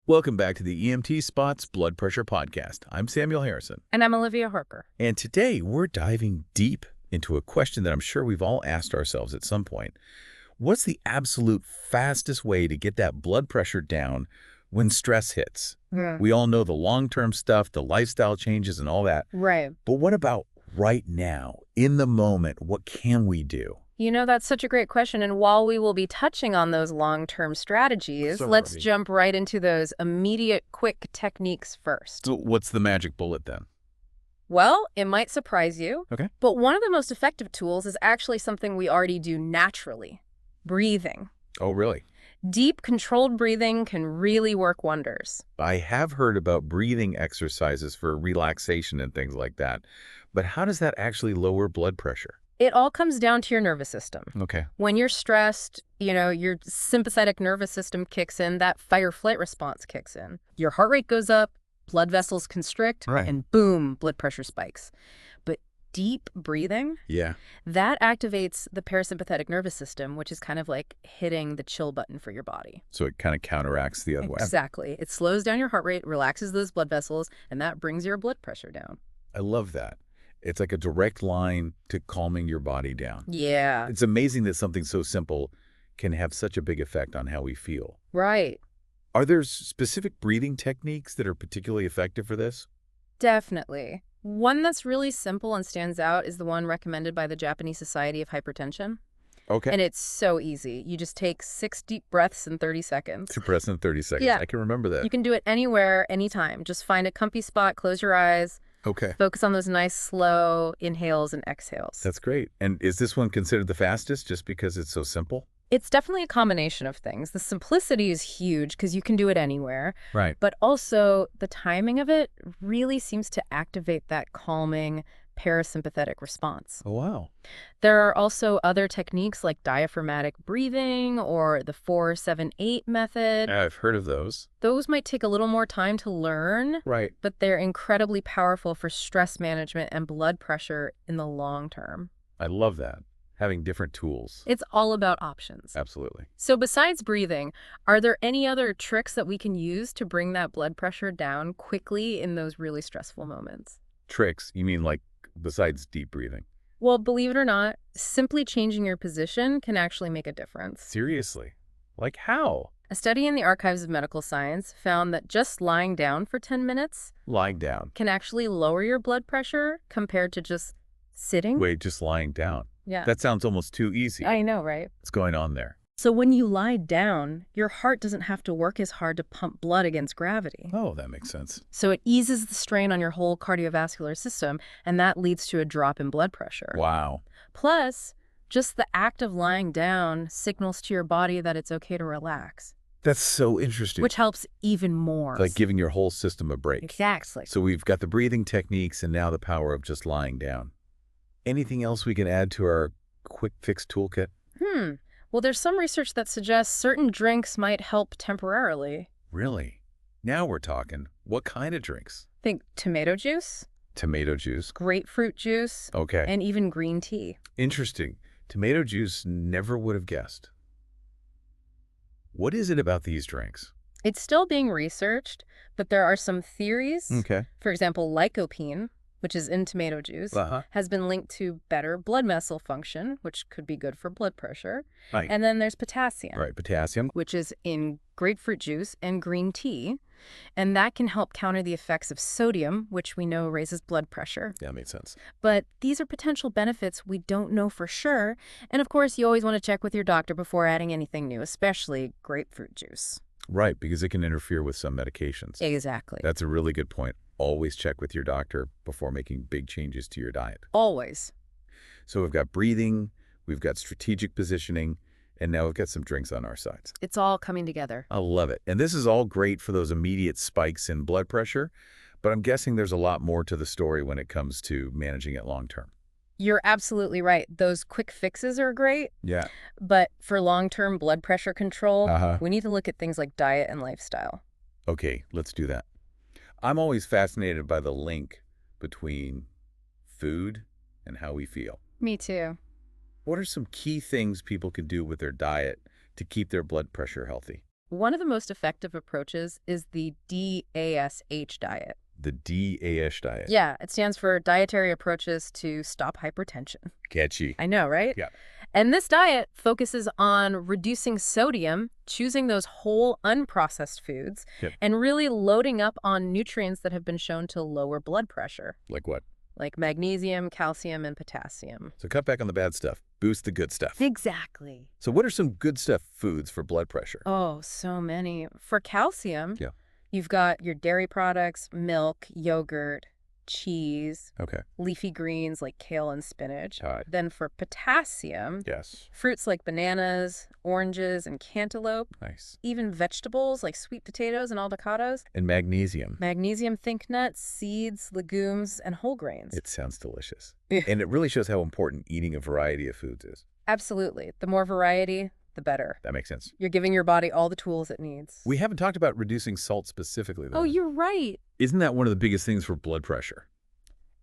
Welcome back to the EMT Spot's Blood Pressure Podcast. I'm Samuel Harrison. And I'm Olivia Harker. And today we're diving deep into a question that I'm sure we've all asked ourselves at some point. What's the absolute fastest way to get that blood pressure down when stress hits? Yeah. We all know the long-term stuff, the lifestyle changes and all that. Right. But what about right now, in the moment? What can we do? You know, that's such a great question. And while we will be touching on those long-term strategies, let's jump right into those immediate, quick techniques first. So what's the magic bullet then? Well, it might surprise you, Okay. but one of the most effective tools is actually something we already do naturally: breathing. Oh, really? Deep, controlled breathing can really work wonders. I have heard about breathing exercises for relaxation and things like that. But how does that actually lower blood pressure? It all comes down to your nervous system. Okay. When you're stressed, your sympathetic nervous system kicks in, that fight-or-flight response kicks in. Your heart rate goes up, blood vessels constrict, Right. and boom, blood pressure spikes. But deep breathing, Yeah. that activates the parasympathetic nervous system, which is kind of like hitting the chill button for your body. So it kind of counteracts the other way. Exactly. It slows down your heart rate, relaxes those blood vessels, and that brings your blood pressure down. I love that. It's like a direct line to calming your body down. Yeah. It's amazing that something so simple can have such a big effect on how we feel. Right. Are there specific breathing techniques that are particularly effective for this? Definitely. One that's really simple and stands out is the one recommended by the Japanese Society of Hypertension. Okay. And it's so easy. You just take 6 deep breaths in 30 seconds. 2 breaths in 30 seconds. Yeah. I can remember that. You can do it anywhere, anytime. Just find a comfy spot, close your eyes, Okay. focus on those nice, slow inhales and exhales. That's great. And is this one considered the fastest just because it's so simple? It's definitely a combination of things. The simplicity is huge because you can do it anywhere. Right. But also the timing of it really seems to activate that calming parasympathetic response. Oh, wow. There are also other techniques like diaphragmatic breathing or the 4-7-8 method. I've heard of those. Those might take a little more time to learn, Right. but they're incredibly powerful for stress management and blood pressure in the long term. I love that. Having different tools. It's all about options. Absolutely. So besides breathing, are there any other tricks that we can use to bring that blood pressure down quickly in those really stressful moments? Tricks? You mean like besides deep breathing? Well, believe it or not, simply changing your position can actually make a difference. Seriously? Like how? A study in the Archives of Medical Science found that just lying down for 10 minutes Lying down. can actually lower your blood pressure compared to just sitting. Wait, just lying down. Yeah. That sounds almost too easy. I know, right? What's going on there? So when you lie down, your heart doesn't have to work as hard to pump blood against gravity. Oh, that makes sense. So it eases the strain on your whole cardiovascular system, and that leads to a drop in blood pressure. Wow. Plus, just the act of lying down signals to your body that it's okay to relax, That's so interesting. which helps even more. Like giving your whole system a break. Exactly. So we've got the breathing techniques and now the power of just lying down. Anything else we can add to our quick fix toolkit? Well, there's some research that suggests certain drinks might help temporarily. Really? Now we're talking. What kind of drinks? Think tomato juice, Tomato juice. grapefruit juice, Okay. and even green tea. Interesting. Tomato juice, never would have guessed. What is it about these drinks? It's still being researched, but there are some theories. Okay. For example, lycopene, which is in tomato juice, has been linked to better blood vessel function, which could be good for blood pressure. Right. And then there's potassium, Right. Potassium. which is in grapefruit juice and green tea. And that can help counter the effects of sodium, which we know raises blood pressure. Yeah, that makes sense. But these are potential benefits we don't know for sure. And of course, you always want to check with your doctor before adding anything new, especially grapefruit juice. Right, because it can interfere with some medications. Exactly. That's a really good point. Always check with your doctor before making big changes to your diet. Always. So we've got breathing, we've got strategic positioning, and now we've got some drinks on our sides. It's all coming together. I love it. And this is all great for those immediate spikes in blood pressure, but I'm guessing there's a lot more to the story when it comes to managing it long term. You're absolutely right. Those quick fixes are great, Yeah. but for long-term blood pressure control, Uh-huh. we need to look at things like diet and lifestyle. Okay, let's do that. I'm always fascinated by the link between food and how we feel. Me too. What are some key things people can do with their diet to keep their blood pressure healthy? One of the most effective approaches is the DASH diet. The DASH diet. Yeah, it stands for Dietary Approaches to Stop Hypertension. Catchy. I know, right? Yeah. And this diet focuses on reducing sodium, choosing those whole unprocessed foods, Yep. and really loading up on nutrients that have been shown to lower blood pressure, Like what? like magnesium, calcium, and potassium. So cut back on the bad stuff. Boost the good stuff. Exactly. So what are some good stuff foods for blood pressure? Oh, so many. For calcium, Yeah. you've got your dairy products, milk, yogurt, cheese, Okay. leafy greens like kale and spinach. All right. Then for potassium, Yes. fruits like bananas, oranges, and cantaloupe. Nice. Even vegetables like sweet potatoes and avocados. And magnesium. Magnesium, think nuts, seeds, legumes, and whole grains. It sounds delicious. Yeah. And it really shows how important eating a variety of foods is. Absolutely. The more variety, the better. That makes sense. You're giving your body all the tools it needs. We haven't talked about reducing salt specifically, though. Oh, you're right. Isn't that one of the biggest things for blood pressure?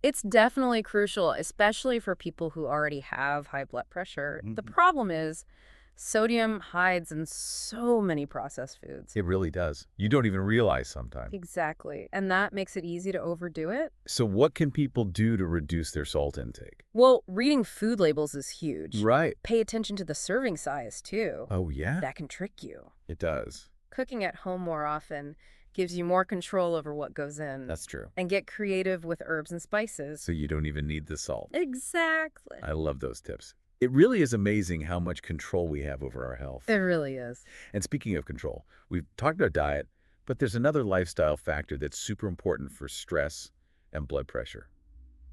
It's definitely crucial, especially for people who already have high blood pressure. The problem is sodium hides in so many processed foods. It really does. You don't even realize sometimes. Exactly. And that makes it easy to overdo it. So what can people do to reduce their salt intake? Well, reading food labels is huge. Right. Pay attention to the serving size, too. Oh, yeah? That can trick you. It does. Cooking at home more often gives you more control over what goes in. That's true. And get creative with herbs and spices. So you don't even need the salt. Exactly. I love those tips. It really is amazing how much control we have over our health. It really is. And speaking of control, we've talked about diet, but there's another lifestyle factor that's super important for stress and blood pressure.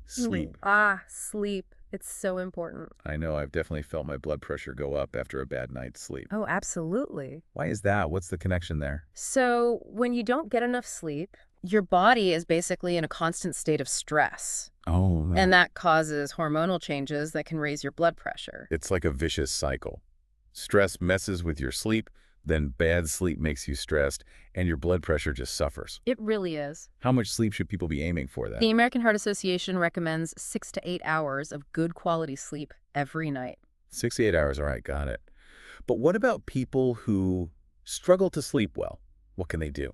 Sleep. Sleep. It's so important. I know, I've definitely felt my blood pressure go up after a bad night's sleep. Oh, absolutely. Why is that? What's the connection there? So when you don't get enough sleep, your body is basically in a constant state of stress. Oh, And that causes hormonal changes that can raise your blood pressure. it's like a vicious cycle. Stress messes with your sleep, then bad sleep makes you stressed, and your blood pressure just suffers. It really is. How much sleep should people be aiming for that? The American Heart Association recommends 6 to 8 hours of good quality sleep every night. 6 to 8 hours, all right, got it. But what about people who struggle to sleep well? What can they do?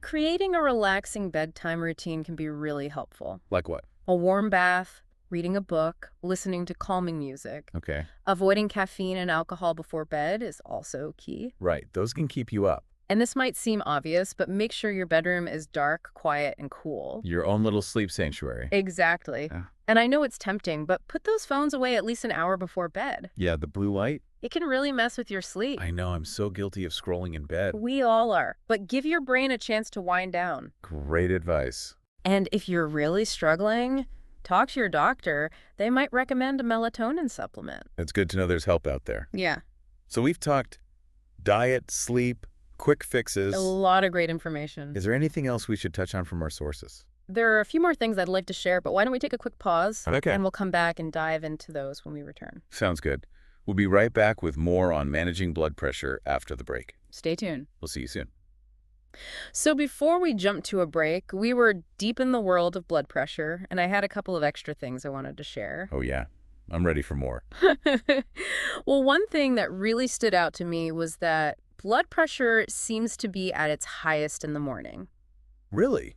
Creating a relaxing bedtime routine can be really helpful. Like what? A warm bath, reading a book, listening to calming music. Okay. Avoiding caffeine and alcohol before bed is also key. Right, those can keep you up. And this might seem obvious, but make sure your bedroom is dark, quiet, and cool. Your own little sleep sanctuary. Exactly. Yeah. And I know it's tempting, but put those phones away at least an hour before bed. Yeah, the blue light. It can really mess with your sleep. I know, I'm so guilty of scrolling in bed. We all are. But give your brain a chance to wind down. Great advice. And if you're really struggling, talk to your doctor. They might recommend a melatonin supplement. It's good to know there's help out there. Yeah. So we've talked diet, sleep, quick fixes. A lot of great information. Is there anything else we should touch on from our sources? There are a few more things I'd like to share, but why don't we take a quick pause? Okay. And we'll come back and dive into those when we return. Sounds good. We'll be right back with more on managing blood pressure after the break. Stay tuned. We'll see you soon. So before we jump to a break, we were deep in the world of blood pressure, and I had a couple of extra things I wanted to share. Oh, yeah. I'm ready for more. Well, one thing that really stood out to me was that blood pressure seems to be at its highest in the morning. Really?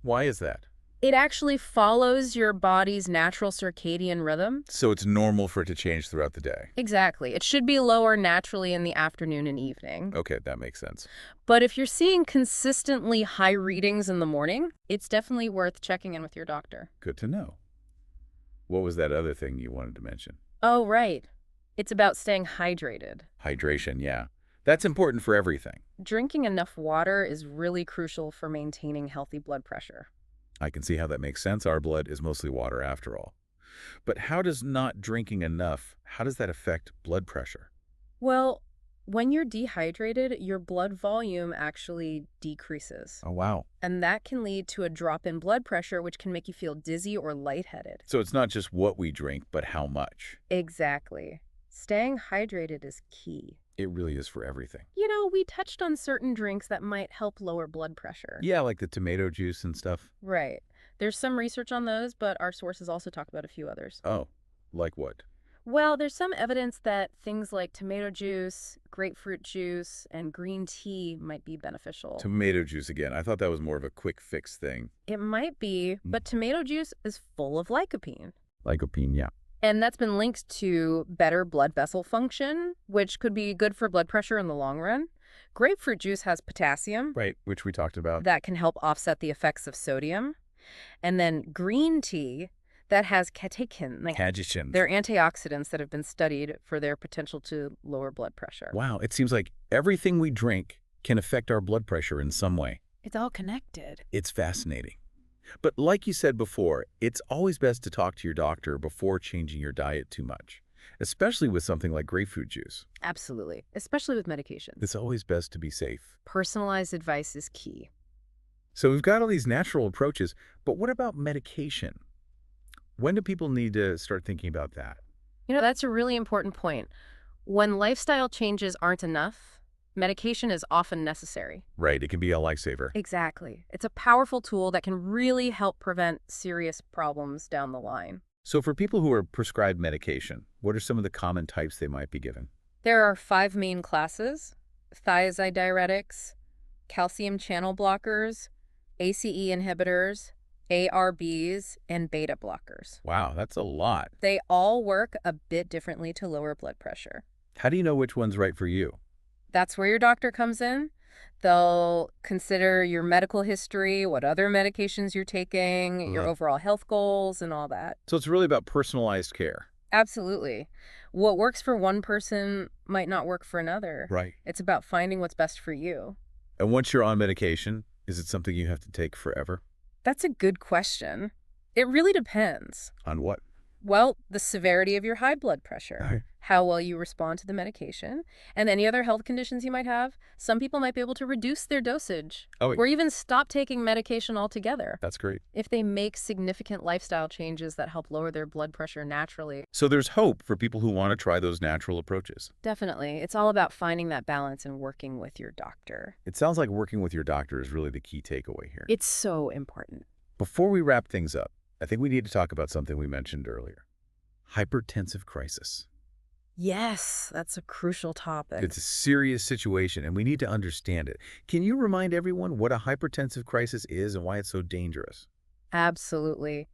Why is that? It actually follows your body's natural circadian rhythm. So it's normal for it to change throughout the day. Exactly. It should be lower naturally in the afternoon and evening. Okay, that makes sense. But if you're seeing consistently high readings in the morning, it's definitely worth checking in with your doctor. Good to know. What was that other thing you wanted to mention? Oh, right. It's about staying hydrated. Hydration, yeah. That's important for everything. Drinking enough water is really crucial for maintaining healthy blood pressure. I can see how that makes sense. Our blood is mostly water after all. But how does not drinking enough, how does that affect blood pressure? Well, when you're dehydrated, your blood volume actually decreases. Oh, wow. And that can lead to a drop in blood pressure, which can make you feel dizzy or lightheaded. So it's not just what we drink, but how much. Exactly. Staying hydrated is key. It really is for everything. You know, we touched on certain drinks that might help lower blood pressure. Yeah, like the tomato juice and stuff. Right. There's some research on those, but our sources also talk about a few others. Oh, like what? Well, there's some evidence that things like tomato juice, grapefruit juice, and green tea might be beneficial. Tomato juice again. I thought that was more of a quick fix thing. It might be, but tomato juice is full of lycopene. Lycopene, yeah. And that's been linked to better blood vessel function, which could be good for blood pressure in the long run. Grapefruit juice has potassium Right, which we talked about. that can help offset the effects of sodium. And then green tea that has catechins. Catechins. They're antioxidants that have been studied for their potential to lower blood pressure. Wow, it seems like everything we drink can affect our blood pressure in some way. It's all connected. It's fascinating. But like you said before, it's always best to talk to your doctor before changing your diet too much, especially with something like grapefruit juice. Absolutely, especially with medications. It's always best to be safe. Personalized advice is key. So we've got all these natural approaches, but what about medication? When do people need to start thinking about that? That's a really important point. When lifestyle changes aren't enough, medication is often necessary. Right, it can be a lifesaver. Exactly. It's a powerful tool that can really help prevent serious problems down the line. So for people who are prescribed medication, what are some of the common types they might be given? There are 5 main classes: thiazide diuretics, calcium channel blockers, ACE inhibitors, ARBs, and beta blockers. Wow, that's a lot. They all work a bit differently to lower blood pressure. How do you know which one's right for you? That's where your doctor comes in. They'll consider your medical history, what other medications you're taking, your overall health goals, and all that. So it's really about personalized care. Absolutely. What works for one person might not work for another. Right. It's about finding what's best for you. And once you're on medication, is it something you have to take forever? That's a good question. It really depends. On what? Well, the severity of your high blood pressure, Okay. how well you respond to the medication, and any other health conditions you might have. Some people might be able to reduce their dosage Oh, or even stop taking medication altogether that's great. if they make significant lifestyle changes that help lower their blood pressure naturally. So there's hope for people who want to try those natural approaches. Definitely. It's all about finding that balance and working with your doctor. It sounds like working with your doctor is really the key takeaway here. It's so important. Before we wrap things up, I think we need to talk about something we mentioned earlier. Hypertensive crisis. Yes, that's a crucial topic. It's a serious situation, and we need to understand it. Can you remind everyone what a hypertensive crisis is and why it's so dangerous? Absolutely.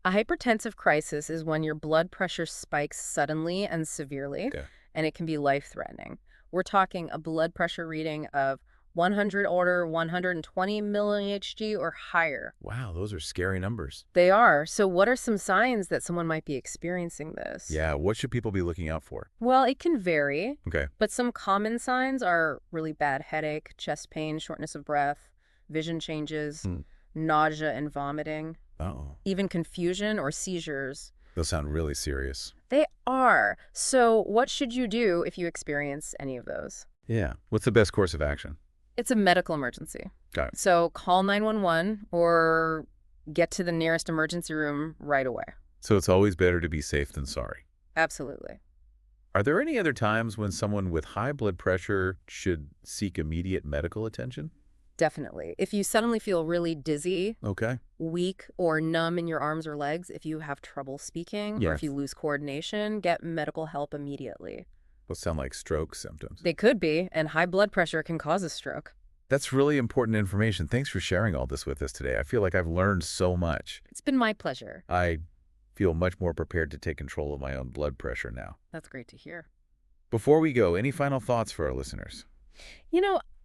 A hypertensive crisis is when your blood pressure spikes suddenly and severely, Okay. and it can be life-threatening. We're talking a blood pressure reading of 100 order 120 mmHg or higher. Wow, those are scary numbers. They are. So what are some signs that someone might be experiencing this? Yeah, what should people be looking out for? Well, it can vary, Okay. but some common signs are really bad headache, chest pain, shortness of breath, vision changes, nausea and vomiting, Uh-oh. even confusion or seizures. Those sound really serious. They are. So what should you do if you experience any of those? Yeah. What's the best course of action? It's a medical emergency. Got it. So call 911 or get to the nearest emergency room right away. So it's always better to be safe than sorry. Absolutely. Are there any other times when someone with high blood pressure should seek immediate medical attention? Definitely. If you suddenly feel really dizzy, Okay. weak, or numb in your arms or legs, if you have trouble speaking, or Yes. if you lose coordination, get medical help immediately. Those sound like stroke symptoms. They could be, and high blood pressure can cause a stroke. That's really important information. Thanks for sharing all this with us today. I feel like I've learned so much. It's been my pleasure. I feel much more prepared to take control of my own blood pressure now. That's great to hear. Before we go, any final thoughts for our listeners?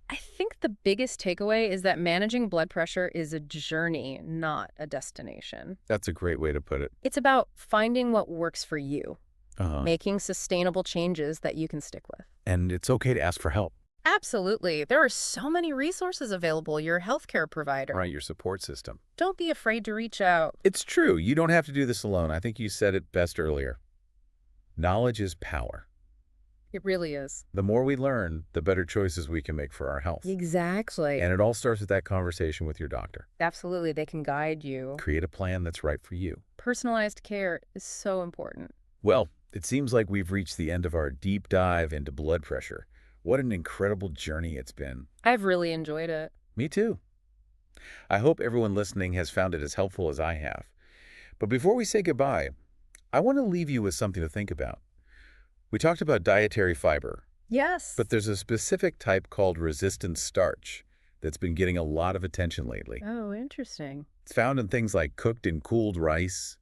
I think the biggest takeaway is that managing blood pressure is a journey, not a destination. That's a great way to put it. It's about finding what works for you, Uh-huh. making sustainable changes that you can stick with. And it's okay to ask for help. Absolutely. There are so many resources available. Your healthcare provider. Right, your support system. Don't be afraid to reach out. It's true. You don't have to do this alone. I think you said it best earlier. Knowledge is power. It really is. The more we learn, the better choices we can make for our health. Exactly. And it all starts with that conversation with your doctor. Absolutely. They can guide you. Create a plan that's right for you. Personalized care is so important. Well, it seems like we've reached the end of our deep dive into blood pressure. What an incredible journey it's been. I've really enjoyed it. Me too. I hope everyone listening has found it as helpful as I have. But before we say goodbye, I want to leave you with something to think about. We talked about dietary fiber, Yes. but there's a specific type called resistant starch that's been getting a lot of attention lately. Oh, interesting. It's found in things like cooked and cooled rice,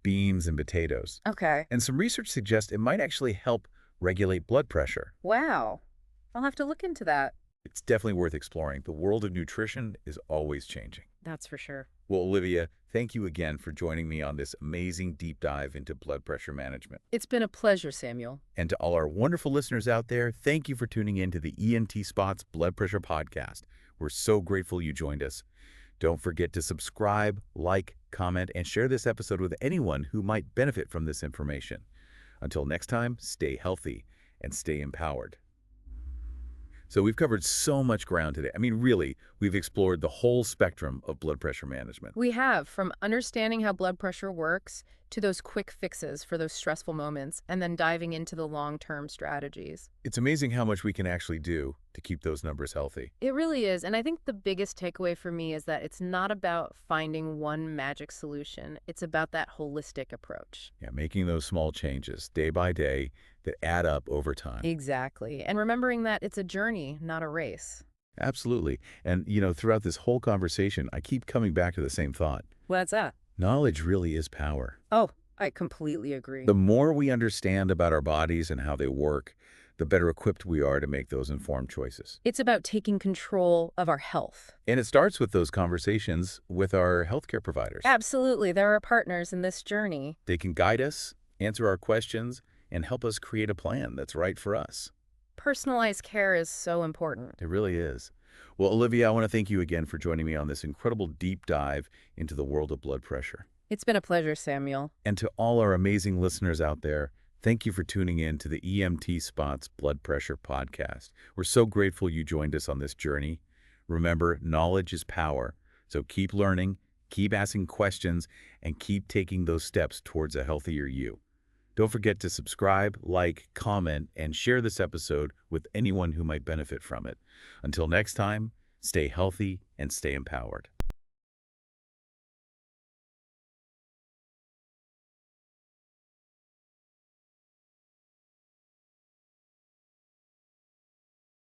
beans, and potatoes. Okay. And some research suggests it might actually help regulate blood pressure. Wow. I'll have to look into that. It's definitely worth exploring. The world of nutrition is always changing. That's for sure. Well, Olivia, thank you again for joining me on this amazing deep dive into blood pressure management. It's been a pleasure, Samuel. And to all our wonderful listeners out there, thank you for tuning in to the ENT-SPOT's Blood Pressure Podcast. We're so grateful you joined us. Don't forget to subscribe, like, comment, and share this episode with anyone who might benefit from this information. Until next time, stay healthy and stay empowered. So we've covered so much ground today. I mean, really, we've explored the whole spectrum of blood pressure management. We have, from understanding how blood pressure works to those quick fixes for those stressful moments, and then diving into the long-term strategies. It's amazing how much we can actually do to keep those numbers healthy. It really is, and I think the biggest takeaway for me is that it's not about finding one magic solution. It's about that holistic approach. Yeah, making those small changes day by day that add up over time. Exactly, and remembering that it's a journey, not a race. Absolutely. And, throughout this whole conversation, I keep coming back to the same thought. What's that? Knowledge really is power. Oh, I completely agree. The more we understand about our bodies and how they work, the better equipped we are to make those informed choices. It's about taking control of our health. And it starts with those conversations with our healthcare providers. Absolutely, there are partners in this journey. They can guide us, answer our questions, and help us create a plan that's right for us. Personalized care is so important. It really is. Well, Olivia, I want to thank you again for joining me on this incredible deep dive into the world of blood pressure. It's been a pleasure, Samuel. And to all our amazing listeners out there, thank you for tuning in to the EMT-SPOT's Blood Pressure Podcast. We're so grateful you joined us on this journey. Remember, knowledge is power, so keep learning, keep asking questions, and keep taking those steps towards a healthier you. Don't forget to subscribe, like, comment, and share this episode with anyone who might benefit from it. Until next time, stay healthy and stay empowered.